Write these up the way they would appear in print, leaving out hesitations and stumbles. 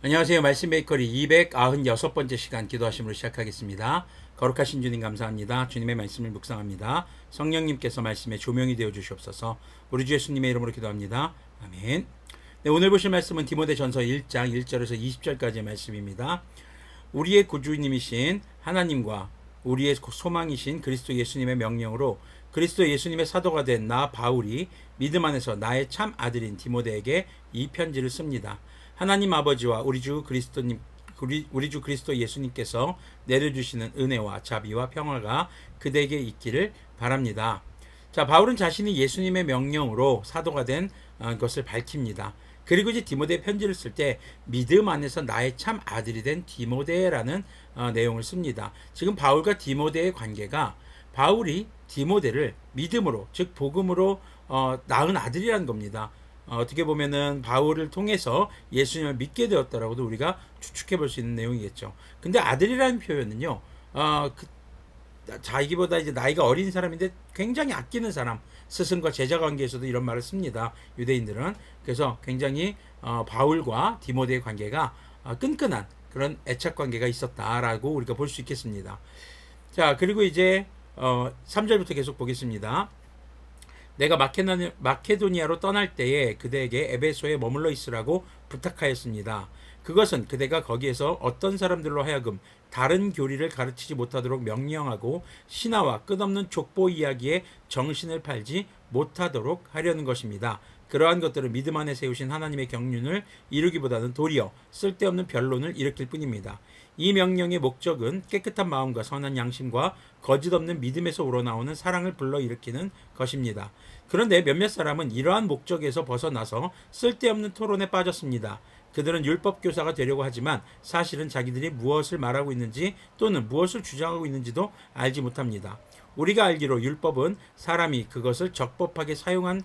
안녕하세요. 말씀 베이커리 296번째 시간 기도하심으로 시작하겠습니다. 거룩하신 주님 감사합니다. 주님의 말씀을 묵상합니다. 성령님께서 말씀에 조명이 되어 주시옵소서. 우리 주 예수님의 이름으로 기도합니다. 아멘. 네, 오늘 보실 말씀은 디모데전서 1장 1절에서 20절까지의 말씀입니다. 우리의 구주님이신 하나님과 우리의 소망이신 그리스도 예수님의 명령으로 그리스도 예수님의 사도가 된 나 바울이 믿음 안에서 나의 참 아들인 디모데에게 이 편지를 씁니다. 하나님 아버지와 우리 주 그리스도 예수님께서 내려주시는 은혜와 자비와 평화가 그대에게 있기를 바랍니다. 자, 바울은 자신이 예수님의 명령으로 사도가 된 것을 밝힙니다. 그리고 이제 디모데 편지를 쓸 때 믿음 안에서 나의 참 아들이 된 디모데라는 내용을 씁니다. 지금 바울과 디모데의 관계가 바울이 디모데를 믿음으로, 즉 복음으로 낳은 아들이라는 겁니다. 어떻게 보면은 바울을 통해서 예수님을 믿게 되었다라고도 우리가 추측해 볼 수 있는 내용이겠죠. 근데 아들이라는 표현은요, 자기보다 이제 나이가 어린 사람인데 굉장히 아끼는 사람, 스승과 제자 관계에서도 이런 말을 씁니다. 유대인들은. 그래서 굉장히 바울과 디모데의 관계가 끈끈한 그런 애착 관계가 있었다라고 우리가 볼 수 있겠습니다. 자, 그리고 이제 3절부터 계속 보겠습니다. 내가 마케도니아로 떠날 때에 그대에게 에베소에 머물러 있으라고 부탁하였습니다. 그것은 그대가 거기에서 어떤 사람들로 하여금 다른 교리를 가르치지 못하도록 명령하고 신화와 끝없는 족보 이야기에 정신을 팔지 못하도록 하려는 것입니다. 그러한 것들은 믿음 안에 세우신 하나님의 경륜을 이루기보다는 도리어 쓸데없는 변론을 일으킬 뿐입니다. 이 명령의 목적은 깨끗한 마음과 선한 양심과 거짓 없는 믿음에서 우러나오는 사랑을 불러일으키는 것입니다. 그런데 몇몇 사람은 이러한 목적에서 벗어나서 쓸데없는 토론에 빠졌습니다. 그들은 율법 교사가 되려고 하지만 사실은 자기들이 무엇을 말하고 있는지 또는 무엇을 주장하고 있는지도 알지 못합니다. 우리가 알기로 율법은 사람이 그것을 적법하게 사용하면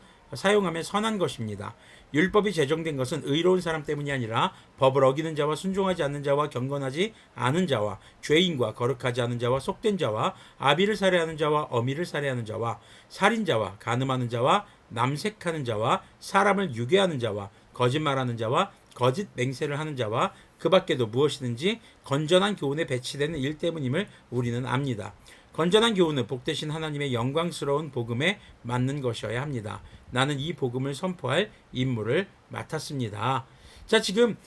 선한 것입니다. 율법이 제정된 것은 의로운 사람 때문이 아니라 법을 어기는 자와 순종하지 않는 자와 경건하지 않은 자와 죄인과 거룩하지 않은 자와 속된 자와 아비를 살해하는 자와 어미를 살해하는 자와 살인자와 간음하는 자와 남색하는 자와 사람을 유괴하는 자와 거짓말하는 자와 거짓 맹세를 하는 자와 그 밖에도 무엇이든지 건전한 교훈에 배치되는 일 때문임을 우리는 압니다. 건전한 교훈은 복되신 하나님의 영광스러운 복음에 맞는 것이어야 합니다. 나는 이 복음을 선포할 임무를 맡았습니다. 자, 지금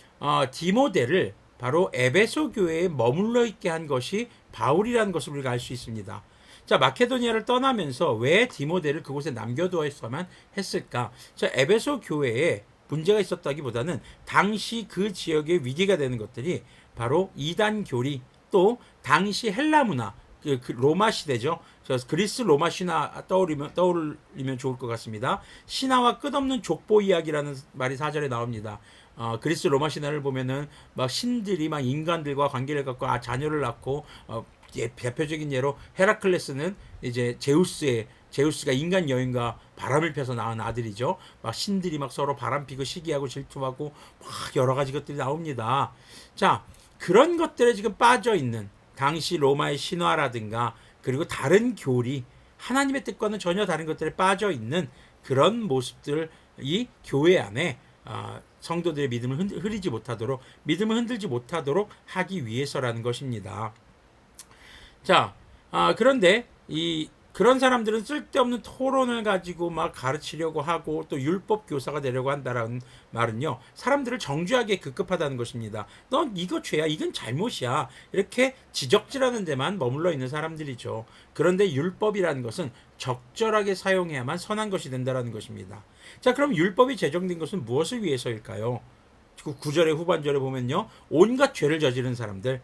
디모데를 바로 에베소 교회에 머물러 있게 한 것이 바울이라는 것을 우리가 알 수 있습니다. 자, 마케도니아를 떠나면서 왜 디모데를 그곳에 남겨두어야만 했을까? 자, 에베소 교회에 문제가 있었다기보다는 당시 그 지역에 위기가 되는 것들이 바로 이단 교리, 또 당시 헬라 문화, 그 로마 시대죠. 그리스 로마 신화 떠올리면 좋을 것 같습니다. 신화와 끝없는 족보 이야기라는 말이 4절에 나옵니다. 그리스 로마 신화를 보면은 막 신들이 막 인간들과 관계를 갖고 자녀를 낳고 대표적인 예로 헤라클레스는 이제 제우스가 인간 여인과 바람을 펴서 낳은 아들이죠. 막 신들이 막 서로 바람 피고 시기하고 질투하고 막 여러 가지 것들이 나옵니다. 자, 그런 것들에 지금 빠져 있는 당시 로마의 신화라든가 그리고 다른 교리, 하나님의 뜻과는 전혀 다른 것들에 빠져 있는 그런 모습들이 교회 안에 성도들의 믿음을 믿음을 흔들지 못하도록 하기 위해서라는 것입니다. 자, 그런데 그런 사람들은 쓸데없는 토론을 가지고 막 가르치려고 하고 또 율법 교사가 되려고 한다라는 말은요, 사람들을 정죄하기에 급급하다는 것입니다. 넌 이거 죄야, 이건 잘못이야, 이렇게 지적질하는 데만 머물러 있는 사람들이죠. 그런데 율법이라는 것은 적절하게 사용해야만 선한 것이 된다라는 것입니다. 자, 그럼 율법이 제정된 것은 무엇을 위해서일까요? 9절의 후반절에 보면요, 온갖 죄를 저지른 사람들.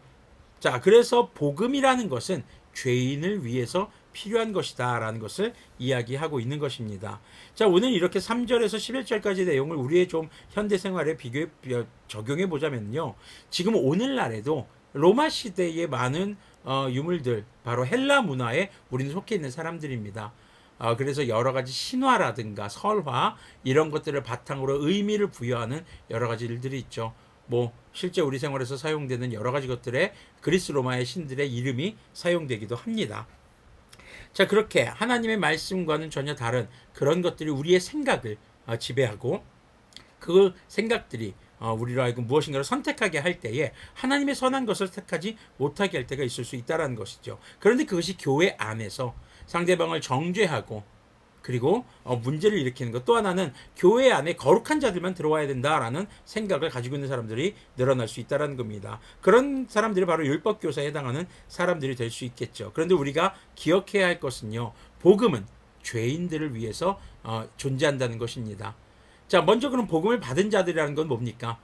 자, 그래서 복음이라는 것은 죄인을 위해서 필요한 것이다 라는 것을 이야기하고 있는 것입니다. 자, 오늘 이렇게 3절에서 11절까지 내용을 우리의 좀 현대 생활에 적용해 보자면요, 지금 오늘날에도 로마 시대의 많은 유물들, 바로 헬라 문화에 우리는 속해 있는 사람들입니다. 그래서 여러 가지 신화라든가 설화, 이런 것들을 바탕으로 의미를 부여하는 여러 가지 일들이 있죠. 실제 우리 생활에서 사용되는 여러 가지 것들에 그리스 로마의 신들의 이름이 사용되기도 합니다. 자, 그렇게 하나님의 말씀과는 전혀 다른 그런 것들이 우리의 생각을 지배하고 그 생각들이 우리로 하여금 무엇인가를 선택하게 할 때에 하나님의 선한 것을 택하지 못하게 할 때가 있을 수 있다는 것이죠. 그런데 그것이 교회 안에서 상대방을 정죄하고 그리고 문제를 일으키는 것, 또 하나는 교회 안에 거룩한 자들만 들어와야 된다라는 생각을 가지고 있는 사람들이 늘어날 수 있다는 겁니다. 그런 사람들이 바로 율법교사에 해당하는 사람들이 될 수 있겠죠. 그런데 우리가 기억해야 할 것은요, 복음은 죄인들을 위해서 존재한다는 것입니다. 자, 먼저 그럼 복음을 받은 자들이라는 건 뭡니까?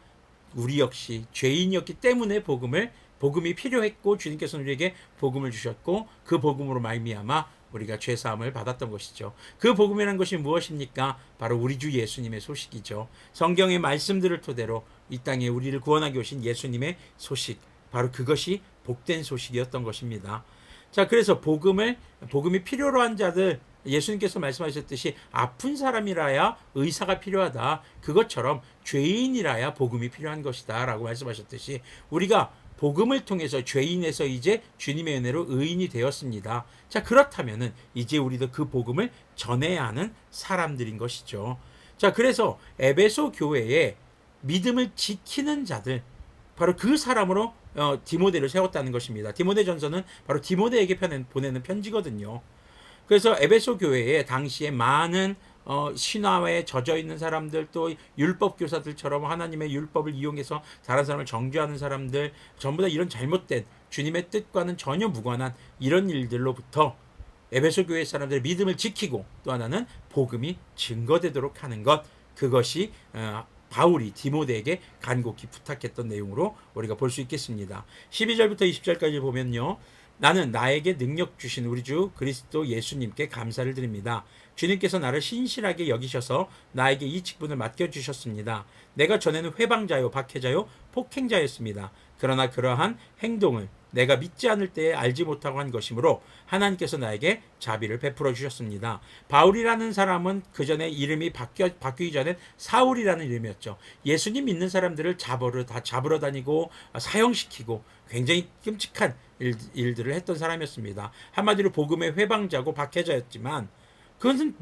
우리 역시 죄인이었기 때문에 복음이 필요했고, 주님께서는 우리에게 복음을 주셨고, 그 복음으로 말미암아 우리가 죄 사함을 받았던 것이죠. 그 복음이라는 것이 무엇입니까? 바로 우리 주 예수님의 소식이죠. 성경의 말씀들을 토대로 이 땅에 우리를 구원하기 오신 예수님의 소식, 바로 그것이 복된 소식이었던 것입니다. 자, 그래서 복음이 필요로 한 자들, 예수님께서 말씀하셨듯이 아픈 사람이라야 의사가 필요하다. 그것처럼 죄인이라야 복음이 필요한 것이다. 라고 말씀하셨듯이 우리가 복음을 통해서 죄인에서 이제 주님의 은혜로 의인이 되었습니다. 자, 그렇다면은 이제 우리도 그 복음을 전해야 하는 사람들인 것이죠. 자, 그래서 에베소 교회에 믿음을 지키는 자들, 바로 그 사람으로 디모데를 세웠다는 것입니다. 디모데전서는 바로 디모데에게 보내는 편지거든요. 그래서 에베소 교회에 당시에 많은 신화에 젖어 있는 사람들, 또 율법 교사들처럼 하나님의 율법을 이용해서 다른 사람을 정죄하는 사람들, 전부 다 이런 잘못된 주님의 뜻과는 전혀 무관한 이런 일들로부터 에베소 교회 사람들의 믿음을 지키고, 또 하나는 복음이 증거되도록 하는 것, 그것이 바울이 디모데에게 간곡히 부탁했던 내용으로 우리가 볼 수 있겠습니다. 12절부터 20절까지 보면요, 나는 나에게 능력 주신 우리 주 그리스도 예수님께 감사를 드립니다. 주님께서 나를 신실하게 여기셔서 나에게 이 직분을 맡겨주셨습니다. 내가 전에는 회방자요, 박해자요, 폭행자였습니다. 그러나 그러한 행동을 내가 믿지 않을 때에 알지 못하고 한 것이므로 하나님께서 나에게 자비를 베풀어 주셨습니다. 바울이라는 사람은 그 전에 이름이 바뀌기 전엔 사울이라는 이름이었죠. 예수님 믿는 사람들을 잡으러 다니고 사형시키고 굉장히 끔찍한 일들을 했던 사람이었습니다. 한마디로 복음의 회방자고 박해자였지만 그것은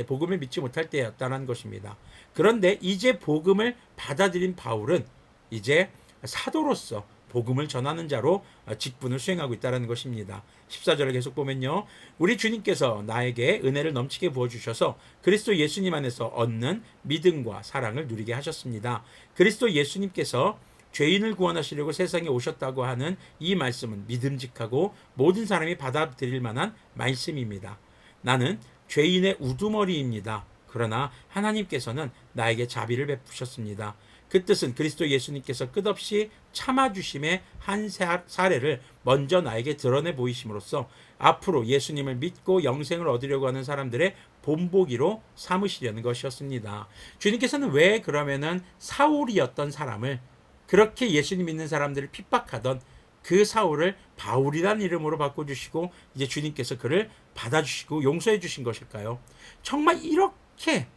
복음을 믿지 못할 때였다는 것입니다. 그런데 이제 복음을 받아들인 바울은 이제 사도로서 복음을 전하는 자로 직분을 수행하고 있다는 것입니다. 14절을 계속 보면요, 우리 주님께서 나에게 은혜를 넘치게 부어주셔서 그리스도 예수님 안에서 얻는 믿음과 사랑을 누리게 하셨습니다. 그리스도 예수님께서 죄인을 구원하시려고 세상에 오셨다고 하는 이 말씀은 믿음직하고 모든 사람이 받아들일 만한 말씀입니다. 나는 죄인의 우두머리입니다. 그러나 하나님께서는 나에게 자비를 베푸셨습니다. 그 뜻은 그리스도 예수님께서 끝없이 참아주심의 한 사례를 먼저 나에게 드러내 보이심으로써 앞으로 예수님을 믿고 영생을 얻으려고 하는 사람들의 본보기로 삼으시려는 것이었습니다. 주님께서는 왜 그러면은 사울이었던 사람을, 그렇게 예수님 믿는 사람들을 핍박하던 그 사울을 바울이라는 이름으로 바꿔주시고 이제 주님께서 그를 받아주시고 용서해 주신 것일까요? 정말 이렇게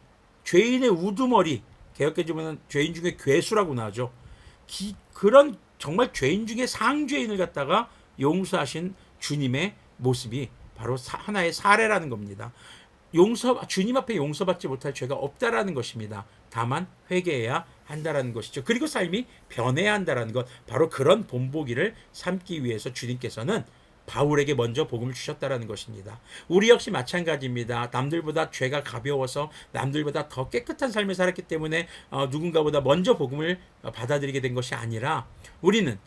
죄인의 우두머리, 개혁개정 보면 죄인 중에 괴수라고 나오죠. 그런 정말 죄인 중에 상죄인을 갖다가 용서하신 주님의 모습이 바로 하나의 사례라는 겁니다. 주님 앞에 용서받지 못할 죄가 없다라는 것입니다. 다만 회개해야 한다라는 것이죠. 그리고 삶이 변해야 한다라는 것, 바로 그런 본보기를 삼기 위해서 주님께서는 바울에게 먼저 복음을 주셨다라는 것입니다. 우리 역시 마찬가지입니다. 남들보다 죄가 가벼워서 남들보다 더 깨끗한 삶을 살았기 때문에 누군가보다 먼저 복음을 받아들이게 된 것이 아니라 우리는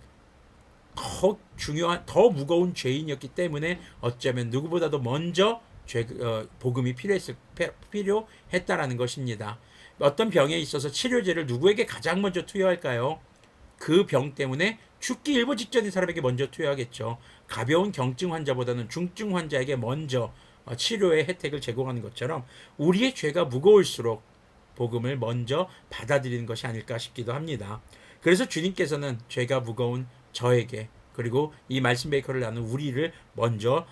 더 무거운 죄인이었기 때문에 어쩌면 누구보다도 먼저 복음이 필요했다라는 것입니다. 어떤 병에 있어서 치료제를 누구에게 가장 먼저 투여할까요? 그 병 때문에 죽기 일보 직전인 사람에게 먼저 투여하겠죠. 가벼운 경증 환자보다는 중증 환자에게 먼저 치료의 혜택을 제공하는 것처럼 우리의 죄가 무거울수록 복음을 먼저 받아들이는 것이 아닐까 싶기도 합니다. 그래서 주님께서는 죄가 무거운 저에게, 그리고 이 말씀 베이커를 나눈 우리를 먼저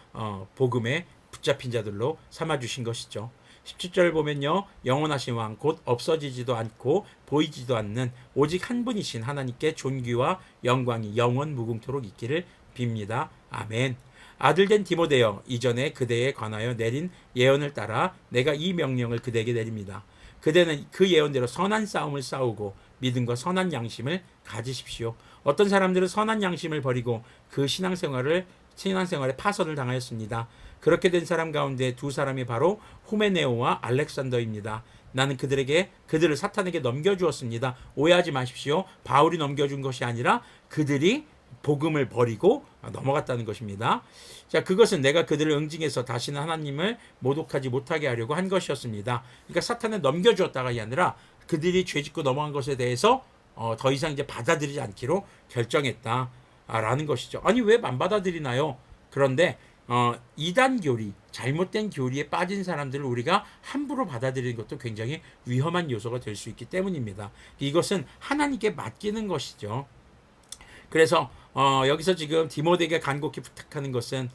복음에 붙잡힌 자들로 삼아주신 것이죠. 17절을 보면요, 영원하신 왕 곧 없어지지도 않고 보이지도 않는 오직 한 분이신 하나님께 존귀와 영광이 영원 무궁토록 있기를 빕니다. 아멘. 아들된 디모데여, 이전에 그대에 관하여 내린 예언을 따라 내가 이 명령을 그대에게 내립니다. 그대는 그 예언대로 선한 싸움을 싸우고 믿음과 선한 양심을 가지십시오. 어떤 사람들은 선한 양심을 버리고 그 신앙생활에 파선을 당하였습니다. 그렇게 된 사람 가운데 두 사람이 바로 후메네오와 알렉산더입니다. 나는 그들을 사탄에게 넘겨주었습니다. 오해하지 마십시오. 바울이 넘겨준 것이 아니라 그들이 복음을 버리고 넘어갔다는 것입니다. 자, 그것은 내가 그들을 응징해서 다시는 하나님을 모독하지 못하게 하려고 한 것이었습니다. 그러니까 사탄에 넘겨주었다가 아니라 그들이 죄짓고 넘어간 것에 대해서 더 이상 이제 받아들이지 않기로 결정했다라는 것이죠. 아니, 왜 안 받아들이나요? 그런데 이단 교리, 잘못된 교리에 빠진 사람들을 우리가 함부로 받아들이는 것도 굉장히 위험한 요소가 될 수 있기 때문입니다. 이것은 하나님께 맡기는 것이죠. 그래서 여기서 지금 디모데에게 간곡히 부탁하는 것은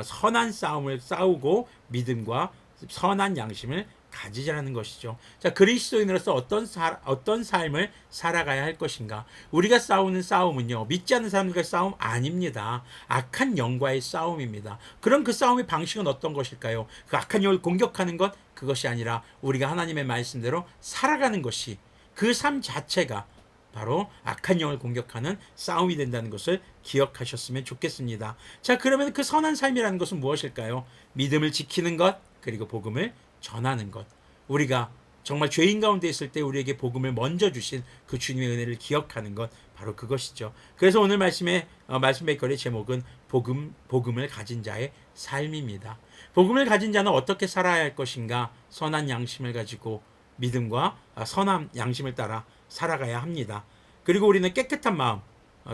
선한 싸움을 싸우고 믿음과 선한 양심을 가지자라는 것이죠. 자, 그리스도인으로서 어떤 삶을 살아가야 할 것인가? 우리가 싸우는 싸움은요, 믿지 않는 사람들과의 싸움 아닙니다. 악한 영과의 싸움입니다. 그럼 그 싸움의 방식은 어떤 것일까요? 그 악한 영을 공격하는 것, 그것이 아니라 우리가 하나님의 말씀대로 살아가는 것이, 그 삶 자체가 바로 악한 영을 공격하는 싸움이 된다는 것을 기억하셨으면 좋겠습니다. 자, 그러면 그 선한 삶이라는 것은 무엇일까요? 믿음을 지키는 것, 그리고 복음을 전하는 것. 우리가 정말 죄인 가운데 있을 때 우리에게 복음을 먼저 주신 그 주님의 은혜를 기억하는 것, 바로 그것이죠. 그래서 오늘 말씀 베이커리의 제목은 복음을 가진 자의 삶입니다. 복음을 가진 자는 어떻게 살아야 할 것인가? 선한 양심을 가지고 믿음과 선한 양심을 따라 살아가야 합니다. 그리고 우리는 깨끗한 마음,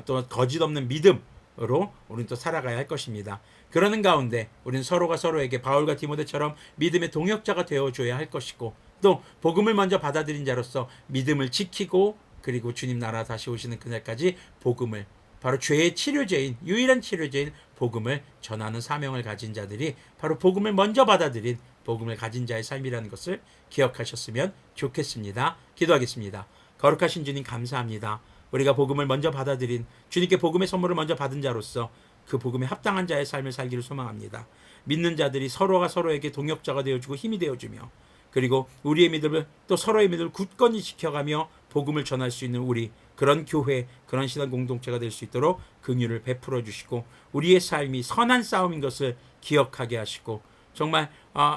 또 거짓 없는 믿음으로 우리는 또 살아가야 할 것입니다. 그러는 가운데 우리는 서로가 서로에게 바울과 디모데처럼 믿음의 동역자가 되어줘야 할 것이고, 또 복음을 먼저 받아들인 자로서 믿음을 지키고, 그리고 주님 나라 다시 오시는 그날까지 복음을, 바로 죄의 치료제인, 유일한 치료제인 복음을 전하는 사명을 가진 자들이 바로 복음을 먼저 받아들인 복음을 가진 자의 삶이라는 것을 기억하셨으면 좋겠습니다. 기도하겠습니다. 거룩하신 주님, 감사합니다. 우리가 복음을 먼저 받아들인, 주님께 복음의 선물을 먼저 받은 자로서 그 복음에 합당한 자의 삶을 살기를 소망합니다. 믿는 자들이 서로가 서로에게 동역자가 되어주고 힘이 되어주며, 그리고 우리의 믿음을, 또 서로의 믿음을 굳건히 지켜가며 복음을 전할 수 있는 우리, 그런 교회, 그런 신앙 공동체가 될 수 있도록 긍휼을 베풀어 주시고, 우리의 삶이 선한 싸움인 것을 기억하게 하시고, 정말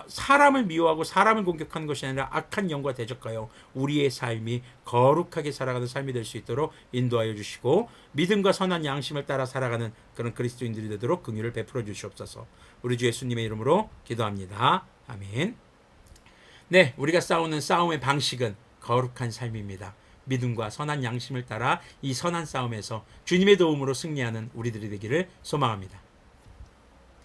사람을 미워하고 사람을 공격하는 것이 아니라 악한 영과 대적하여 우리의 삶이 거룩하게 살아가는 삶이 될 수 있도록 인도하여 주시고, 믿음과 선한 양심을 따라 살아가는 그런 그리스도인들이 되도록 긍휼을 베풀어 주시옵소서. 우리 주 예수님의 이름으로 기도합니다. 아멘. 네, 우리가 싸우는 싸움의 방식은 거룩한 삶입니다. 믿음과 선한 양심을 따라 이 선한 싸움에서 주님의 도움으로 승리하는 우리들이 되기를 소망합니다.